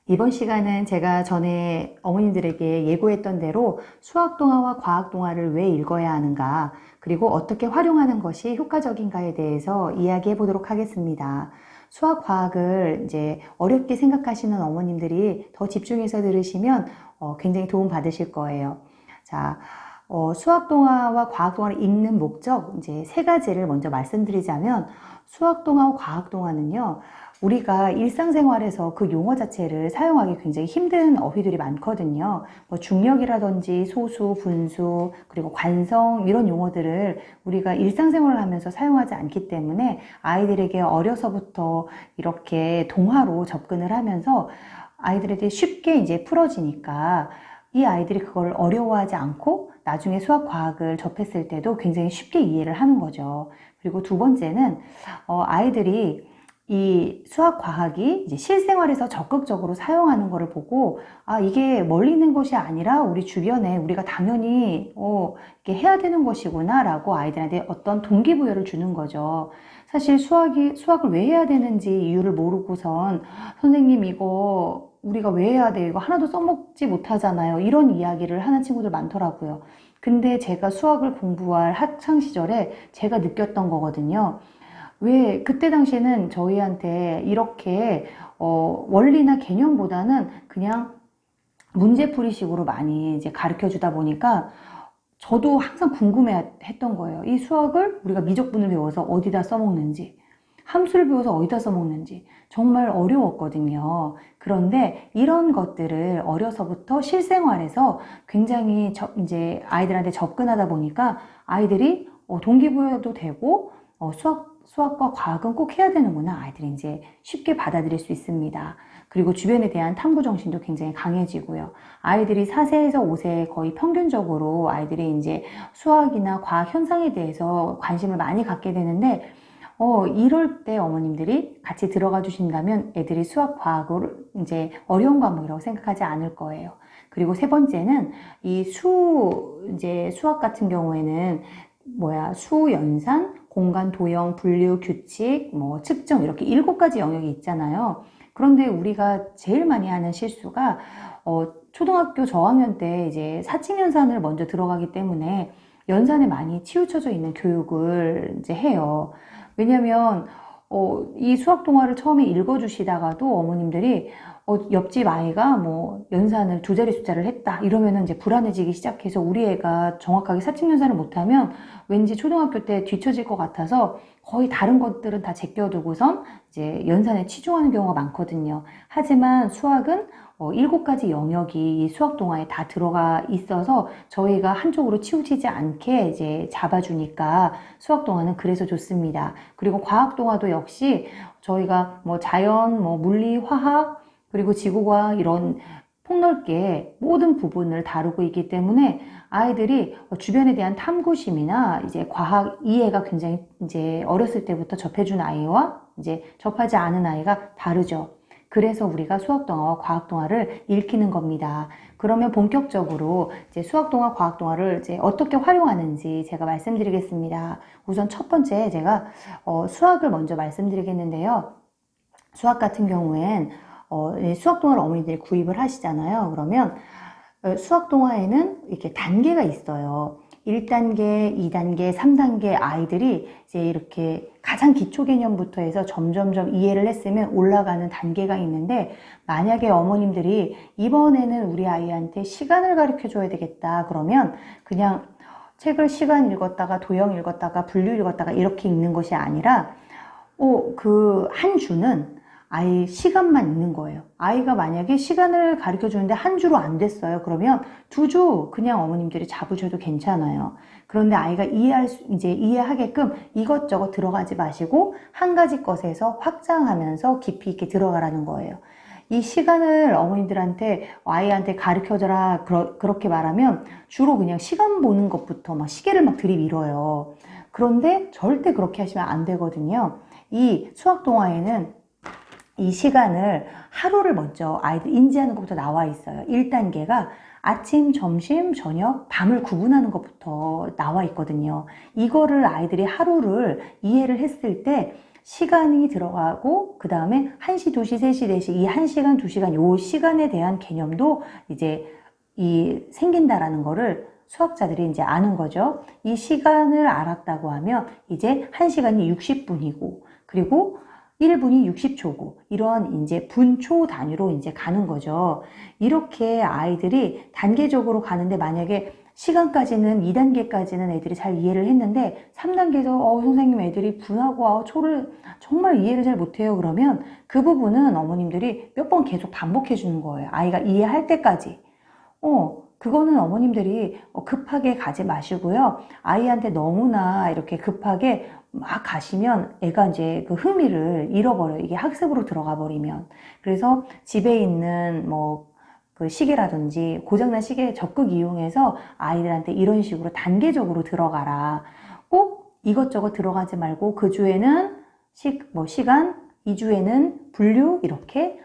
이번 시간은 제가 전에 어머님들에게 예고했던 대로 수학 동화와 과학 동화를 왜 읽어야 하는가, 그리고 어떻게 활용하는 것이 효과적인가에 대해서 이야기해 보도록 하겠습니다. 수학, 과학을 이제 어렵게 생각하시는 어머님들이 더 집중해서 들으시면 굉장히 도움 받으실 거예요. 자, 수학 동화와 과학 동화를 읽는 목적, 이제 세 가지를 먼저 말씀드리자면, 수학 동화와 과학 동화는요, 우리가 일상생활에서 그 용어 자체를 사용하기 굉장히 힘든 어휘들이 많거든요. 뭐 중력이라든지 소수, 분수, 그리고 관성 이런 용어들을 우리가 일상생활을 하면서 사용하지 않기 때문에 아이들에게 어려서부터 이렇게 동화로 접근을 하면서 아이들에게 쉽게 이제 풀어지니까 이 아이들이 그걸 어려워하지 않고 나중에 수학, 과학을 접했을 때도 굉장히 쉽게 이해를 하는 거죠. 그리고 두 번째는 아이들이 이 수학 과학이 이제 실생활에서 적극적으로 사용하는 것을 보고, 아, 이게 멀리 있는 것이 아니라 우리 주변에 우리가 당연히 이렇게 해야 되는 것이구나 라고 아이들한테 어떤 동기부여를 주는 거죠. 사실 수학을 왜 해야 되는지 이유를 모르고선 선생님 이거 우리가 왜 해야 돼? 이거 하나도 써먹지 못하잖아요. 이런 이야기를 하는 친구들 많더라고요. 근데 제가 수학을 공부할 학창 시절에 제가 느꼈던 거거든요. 왜 그때 당시에는 저희한테 이렇게 원리나 개념보다는 그냥 문제풀이식으로 많이 이제 가르쳐 주다 보니까 저도 항상 궁금해 했던 거예요. 이 수학을 우리가 미적분을 배워서 어디다 써먹는지, 함수를 배워서 어디다 써먹는지 정말 어려웠거든요. 그런데 이런 것들을 어려서부터 실생활에서 굉장히 이제 아이들한테 접근하다 보니까 아이들이 동기부여도 되고 수학과 과학은 꼭 해야 되는구나. 아이들이 이제 쉽게 받아들일 수 있습니다. 그리고 주변에 대한 탐구 정신도 굉장히 강해지고요. 아이들이 4세에서 5세 거의 평균적으로 아이들이 이제 수학이나 과학 현상에 대해서 관심을 많이 갖게 되는데, 이럴 때 어머님들이 같이 들어가 주신다면 애들이 수학, 과학을 이제 어려운 과목이라고 생각하지 않을 거예요. 그리고 세 번째는 이제 수학 같은 경우에는 수, 연산, 공간, 도형, 분류, 규칙, 측정 이렇게 7가지 영역이 있잖아요. 그런데 우리가 제일 많이 하는 실수가 초등학교 저학년 때 이제 사칙연산을 먼저 들어가기 때문에 연산에 많이 치우쳐져 있는 교육을 이제 해요. 왜냐면 이 수학 동화를 처음에 읽어주시다가도 어머님들이 옆집 아이가 연산을 2자리 숫자를 했다 이러면은 이제 불안해지기 시작해서 우리 애가 정확하게 사칙연산을 못하면 왠지 초등학교 때 뒤처질 것 같아서 거의 다른 것들은 다 제껴두고선 이제 연산에 치중하는 경우가 많거든요. 하지만 수학은 7가지 영역이 이 수학 동화에 다 들어가 있어서 저희가 한쪽으로 치우치지 않게 이제 잡아주니까 수학 동화는 그래서 좋습니다. 그리고 과학 동화도 역시 저희가 자연, 물리, 화학, 그리고 지구과학 이런 폭넓게 모든 부분을 다루고 있기 때문에 아이들이 주변에 대한 탐구심이나 이제 과학 이해가 굉장히 이제 어렸을 때부터 접해준 아이와 이제 접하지 않은 아이가 다르죠. 그래서 우리가 수학 동화와 과학 동화를 읽히는 겁니다. 그러면 본격적으로 이제 수학 동화, 과학 동화를 이제 어떻게 활용하는지 제가 말씀드리겠습니다. 우선 첫 번째 제가 수학을 먼저 말씀드리겠는데요. 수학 같은 경우엔 수학 동화를 어머니들이 구입을 하시잖아요. 그러면 수학 동화에는 이렇게 단계가 있어요. 1단계, 2단계, 3단계 아이들이 이제 이렇게 가장 기초 개념부터 해서 점점점 이해를 했으면 올라가는 단계가 있는데, 만약에 어머님들이 이번에는 우리 아이한테 시간을 가르쳐 줘야 되겠다 그러면 그냥 책을 시간 읽었다가 도형 읽었다가 분류 읽었다가 이렇게 읽는 것이 아니라 그 한 주는 아이 시간만 읽는 거예요. 아이가 만약에 시간을 가르쳐 주는데 한 주로 안 됐어요. 그러면 2주 그냥 어머님들이 잡으셔도 괜찮아요. 그런데 아이가 이해하게끔 이것저것 들어가지 마시고 한 가지 것에서 확장하면서 깊이 있게 들어가라는 거예요. 이 시간을 어머니들한테 아이한테 가르쳐줘라 그렇게 말하면 주로 그냥 시간 보는 것부터 막 시계를 막 들이밀어요. 그런데 절대 그렇게 하시면 안 되거든요. 이 수학 동화에는 이 시간을 하루를 먼저 아이들 인지하는 것부터 나와 있어요. 1단계가 아침, 점심, 저녁, 밤을 구분하는 것부터 나와 있거든요. 이거를 아이들이 하루를 이해를 했을 때 시간이 들어가고 그 다음에 1시, 2시, 3시, 4시 이 1시간, 2시간 요 시간에 대한 개념도 이제 생긴다라는 거를 수학자들이 이제 아는 거죠. 이 시간을 알았다고 하면 이제 1시간이 60분이고 그리고 1분이 60초고 이런 이제 분초 단위로 이제 가는 거죠. 이렇게 아이들이 단계적으로 가는데 만약에 시간까지는 2단계까지는 애들이 잘 이해를 했는데 3단계에서 선생님 애들이 분하고 초를 정말 이해를 잘 못해요. 그러면 그 부분은 어머님들이 몇 번 계속 반복해 주는 거예요. 아이가 이해할 때까지. 그거는 어머님들이 급하게 가지 마시고요. 아이한테 너무나 이렇게 급하게 막 가시면 애가 이제 그 흥미를 잃어버려요. 이게 학습으로 들어가 버리면. 그래서 집에 있는 그 시계라든지 고장난 시계 적극 이용해서 아이들한테 이런 식으로 단계적으로 들어가라. 꼭 이것저것 들어가지 말고 그 주에는 시간, 이 주에는 분류 이렇게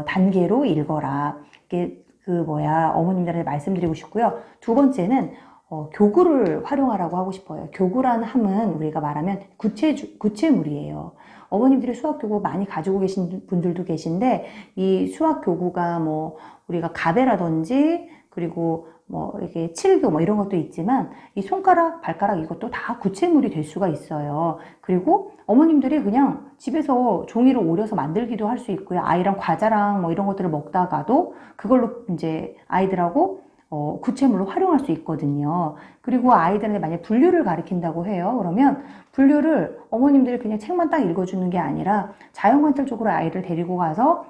단계로 읽어라. 이게 어머님들한테 말씀드리고 싶고요. 두 번째는 교구를 활용하라고 하고 싶어요. 교구란 함은 우리가 말하면 구체물이에요. 어머님들이 수학교구 많이 가지고 계신 분들도 계신데 이 수학교구가 우리가 가베라든지 그리고 이렇게 칠교 이런 것도 있지만 이 손가락, 발가락 이것도 다 구체물이 될 수가 있어요. 그리고 어머님들이 그냥 집에서 종이를 오려서 만들기도 할 수 있고요. 아이랑 과자랑 이런 것들을 먹다가도 그걸로 이제 아이들하고 구체물로 활용할 수 있거든요. 그리고 아이들한테 만약 분류를 가르친다고 해요. 그러면 분류를 어머님들이 그냥 책만 딱 읽어주는 게 아니라 자연관찰적으로 아이를 데리고 가서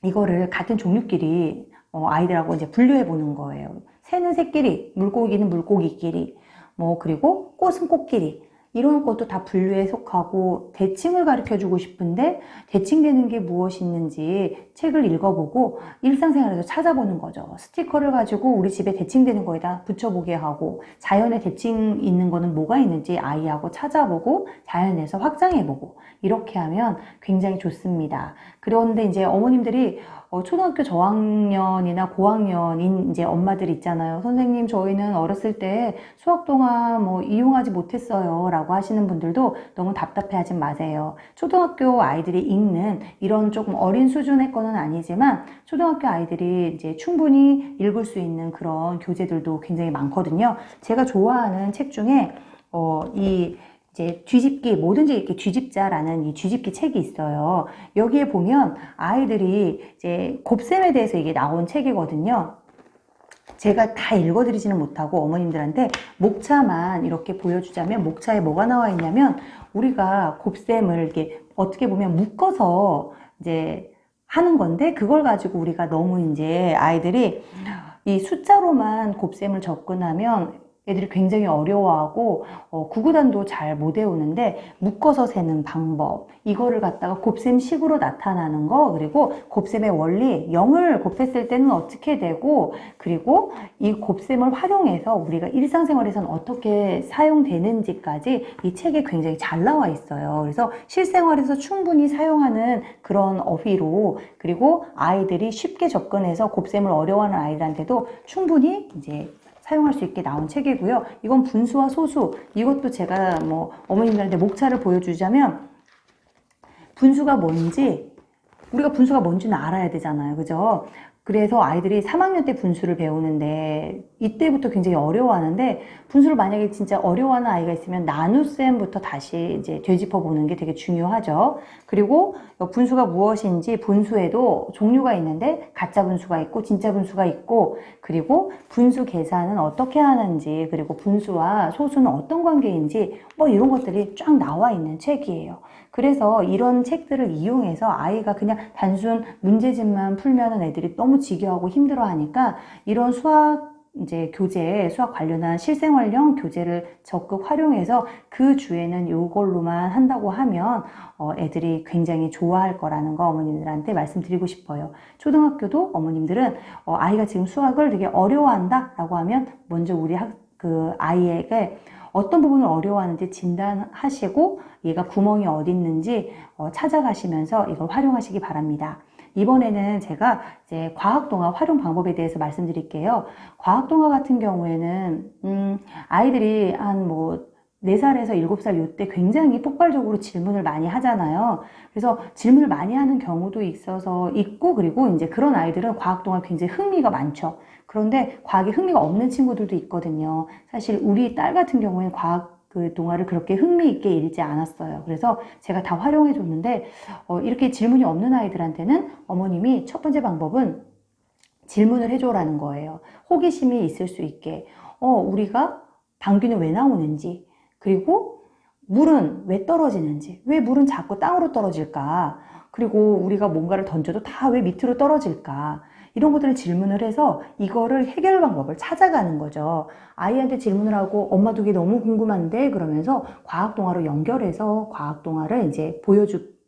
이거를 같은 종류끼리 아이들하고 이제 분류해 보는 거예요. 새는 새끼리, 물고기는 물고기끼리, 그리고 꽃은 꽃끼리. 이런 것도 다 분류에 속하고 대칭을 가르쳐 주고 싶은데 대칭되는 게 무엇이 있는지 책을 읽어보고 일상생활에서 찾아보는 거죠. 스티커를 가지고 우리 집에 대칭되는 거에다 붙여보게 하고 자연에 대칭 있는 거는 뭐가 있는지 아이하고 찾아보고 자연에서 확장해보고 이렇게 하면 굉장히 좋습니다. 그런데 이제 어머님들이 초등학교 저학년이나 고학년인 이제 엄마들 있잖아요. 선생님, 저희는 어렸을 때 수학동화 이용하지 못했어요. 라고 하시는 분들도 너무 답답해 하지 마세요. 초등학교 아이들이 읽는 이런 조금 어린 수준의 거는 아니지만 초등학교 아이들이 이제 충분히 읽을 수 있는 그런 교재들도 굉장히 많거든요. 제가 좋아하는 책 중에, 이제 뒤집기, 뭐든지 이렇게 뒤집자라는 이 뒤집기 책이 있어요. 여기에 보면 아이들이 이제 곱셈에 대해서 이게 나온 책이거든요. 제가 다 읽어드리지는 못하고 어머님들한테 목차만 이렇게 보여주자면 목차에 뭐가 나와 있냐면 우리가 곱셈을 이렇게 어떻게 보면 묶어서 이제 하는 건데 그걸 가지고 우리가 너무 이제 아이들이 이 숫자로만 곱셈을 접근하면 애들이 굉장히 어려워하고 구구단도 잘 못 외우는데 묶어서 세는 방법 이거를 갖다가 곱셈식으로 나타나는 거 그리고 곱셈의 원리 0을 곱했을 때는 어떻게 되고 그리고 이 곱셈을 활용해서 우리가 일상생활에서는 어떻게 사용되는지까지 이 책에 굉장히 잘 나와 있어요. 그래서 실생활에서 충분히 사용하는 그런 어휘로 그리고 아이들이 쉽게 접근해서 곱셈을 어려워하는 아이들한테도 충분히 이제 사용할 수 있게 나온 책이고요. 이건 분수와 소수, 이것도 제가 어머님들한테 목차를 보여주자면 분수가 뭔지, 우리가 분수가 뭔지는 알아야 되잖아요. 그죠? 그래서 아이들이 3학년 때 분수를 배우는데 이때부터 굉장히 어려워하는데 분수를 만약에 진짜 어려워하는 아이가 있으면 나눗셈부터 다시 이제 되짚어 보는 게 되게 중요하죠. 그리고 분수가 무엇인지 분수에도 종류가 있는데 가짜 분수가 있고 진짜 분수가 있고 그리고 분수 계산은 어떻게 하는지 그리고 분수와 소수는 어떤 관계인지 이런 것들이 쫙 나와 있는 책이에요. 그래서 이런 책들을 이용해서 아이가 그냥 단순 문제집만 풀면은 애들이 너무 지겨워하고 힘들어하니까 이런 수학 관련한 실생활형 교재를 적극 활용해서 그 주에는 이걸로만 한다고 하면 애들이 굉장히 좋아할 거라는 거 어머님들한테 말씀드리고 싶어요. 초등학교도 어머님들은 아이가 지금 수학을 되게 어려워한다 라고 하면 먼저 우리 아이에게 어떤 부분을 어려워하는지 진단하시고 얘가 구멍이 어디 있는지 찾아가시면서 이걸 활용하시기 바랍니다. 이번에는 제가 이제 과학동화 활용 방법에 대해서 말씀드릴게요. 과학동화 같은 경우에는 아이들이 한 4살에서 7살 요때 굉장히 폭발적으로 질문을 많이 하잖아요. 그래서 질문을 많이 하는 경우도 있고, 그리고 이제 그런 아이들은 과학 동화에 굉장히 흥미가 많죠. 그런데 과학에 흥미가 없는 친구들도 있거든요. 사실 우리 딸 같은 경우에는 과학 그 동화를 그렇게 흥미 있게 읽지 않았어요. 그래서 제가 다 활용해 줬는데, 이렇게 질문이 없는 아이들한테는 어머님이 첫 번째 방법은 질문을 해줘라는 거예요. 호기심이 있을 수 있게. 우리가 방귀는 왜 나오는지, 그리고 물은 왜 떨어지는지, 왜 물은 자꾸 땅으로 떨어질까, 그리고 우리가 뭔가를 던져도 다 왜 밑으로 떨어질까, 이런 것들을 질문을 해서 이거를 해결 방법을 찾아가는 거죠. 아이한테 질문을 하고 엄마도 이게 너무 궁금한데 그러면서 과학 동화로 연결해서 과학 동화를 이제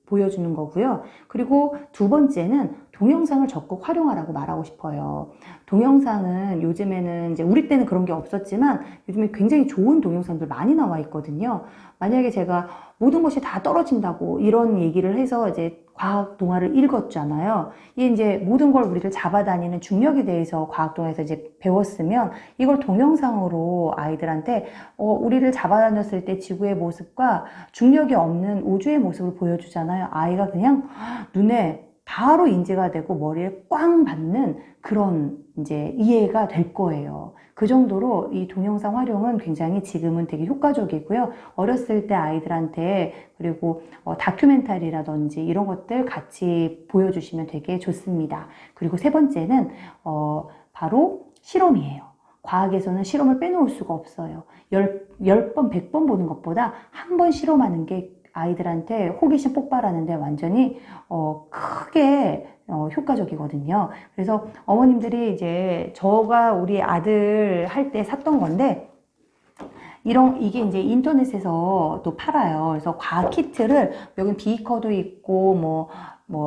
보여주는 거고요. 그리고 두 번째는 동영상을 적극 활용하라고 말하고 싶어요. 동영상은 요즘에는 이제 우리 때는 그런 게 없었지만 요즘에 굉장히 좋은 동영상들 많이 나와 있거든요. 만약에 제가 모든 것이 다 떨어진다고 이런 얘기를 해서 이제 과학 동화를 읽었잖아요. 이게 이제 모든 걸 우리를 잡아다니는 중력에 대해서 과학 동화에서 이제 배웠으면 이걸 동영상으로 아이들한테 우리를 잡아다녔을 때 지구의 모습과 중력이 없는 우주의 모습을 보여주잖아요. 아이가 그냥 눈에 바로 인지가 되고 머리에 꽝 받는 그런 이제 이해가 될 거예요. 그 정도로 이 동영상 활용은 굉장히 지금은 되게 효과적이고요. 어렸을 때 아이들한테 그리고 다큐멘터리라든지 이런 것들 같이 보여주시면 되게 좋습니다. 그리고 세 번째는 바로 실험이에요. 과학에서는 실험을 빼놓을 수가 없어요. 10번, 100번 보는 것보다 한 번 실험하는 게 아이들한테 호기심 폭발하는데 완전히 크게 효과적이거든요. 그래서 어머님들이 이제 저가 우리 아들 할 때 샀던 건데 이게 이제 인터넷에서 또 팔아요. 그래서 과학 키트를 여기 비커도 있고 뭐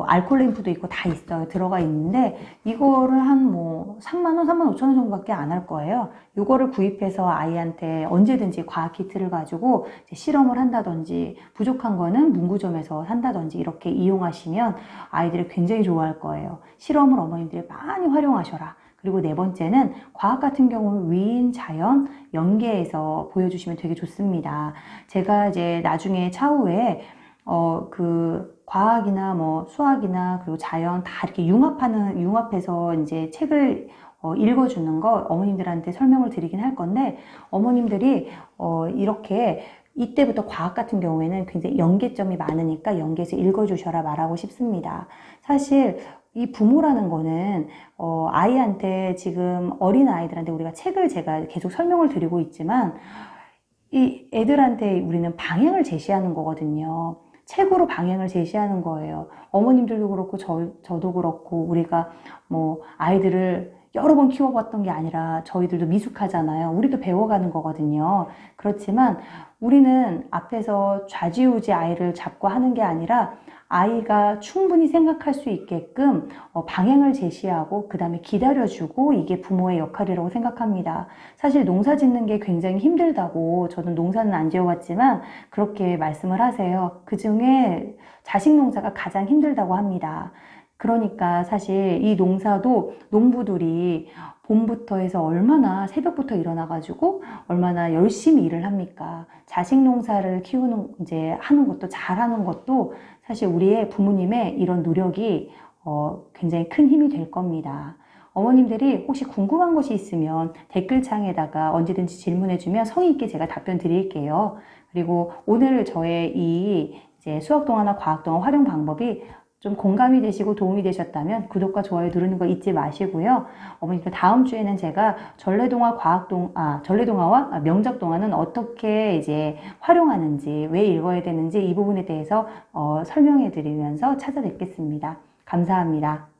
알콜 램프도 있고 다 있어요. 들어가 있는데 이거를 한 3만 원, 3만 5천 원 정도밖에 안 할 거예요. 이거를 구입해서 아이한테 언제든지 과학 키트를 가지고 이제 실험을 한다든지 부족한 거는 문구점에서 산다든지 이렇게 이용하시면 아이들이 굉장히 좋아할 거예요. 실험을 어머님들이 많이 활용하셔라. 그리고 네 번째는 과학 같은 경우는 위인, 자연, 연계해서 보여주시면 되게 좋습니다. 제가 이제 나중에 차후에 그 과학이나 뭐 수학이나 그리고 자연 다 이렇게 융합해서 이제 책을 읽어주는 거 어머님들한테 설명을 드리긴 할 건데 어머님들이 이렇게 이때부터 과학 같은 경우에는 굉장히 연계점이 많으니까 연계해서 읽어주셔라 말하고 싶습니다. 사실 이 부모라는 거는 아이한테 지금 어린 아이들한테 우리가 책을 제가 계속 설명을 드리고 있지만 이 애들한테 우리는 방향을 제시하는 거거든요. 책으로 방향을 제시하는 거예요. 어머님들도 그렇고 저도 그렇고 우리가 뭐 아이들을 여러 번 키워봤던 게 아니라 저희들도 미숙하잖아요. 우리도 배워가는 거거든요. 그렇지만 우리는 앞에서 좌지우지 아이를 잡고 하는 게 아니라 아이가 충분히 생각할 수 있게끔 방향을 제시하고 그 다음에 기다려주고 이게 부모의 역할이라고 생각합니다. 사실 농사 짓는 게 굉장히 힘들다고 저는 농사는 안 지어봤지만 그렇게 말씀을 하세요. 그중에 자식 농사가 가장 힘들다고 합니다. 그러니까 사실 이 농사도 농부들이 봄부터 해서 얼마나 새벽부터 일어나가지고 얼마나 열심히 일을 합니까? 자식 농사를 이제 하는 것도 잘하는 것도 사실 우리의 부모님의 이런 노력이 굉장히 큰 힘이 될 겁니다. 어머님들이 혹시 궁금한 것이 있으면 댓글창에다가 언제든지 질문해주면 성의 있게 제가 답변 드릴게요. 그리고 오늘 저의 이 이제 수학동화나 과학동화 활용 방법이 좀 공감이 되시고 도움이 되셨다면 구독과 좋아요 누르는 거 잊지 마시고요. 어머니들 다음 주에는 제가 전래동화와 명작동화는 어떻게 이제 활용하는지, 왜 읽어야 되는지 이 부분에 대해서 설명해 드리면서 찾아뵙겠습니다. 감사합니다.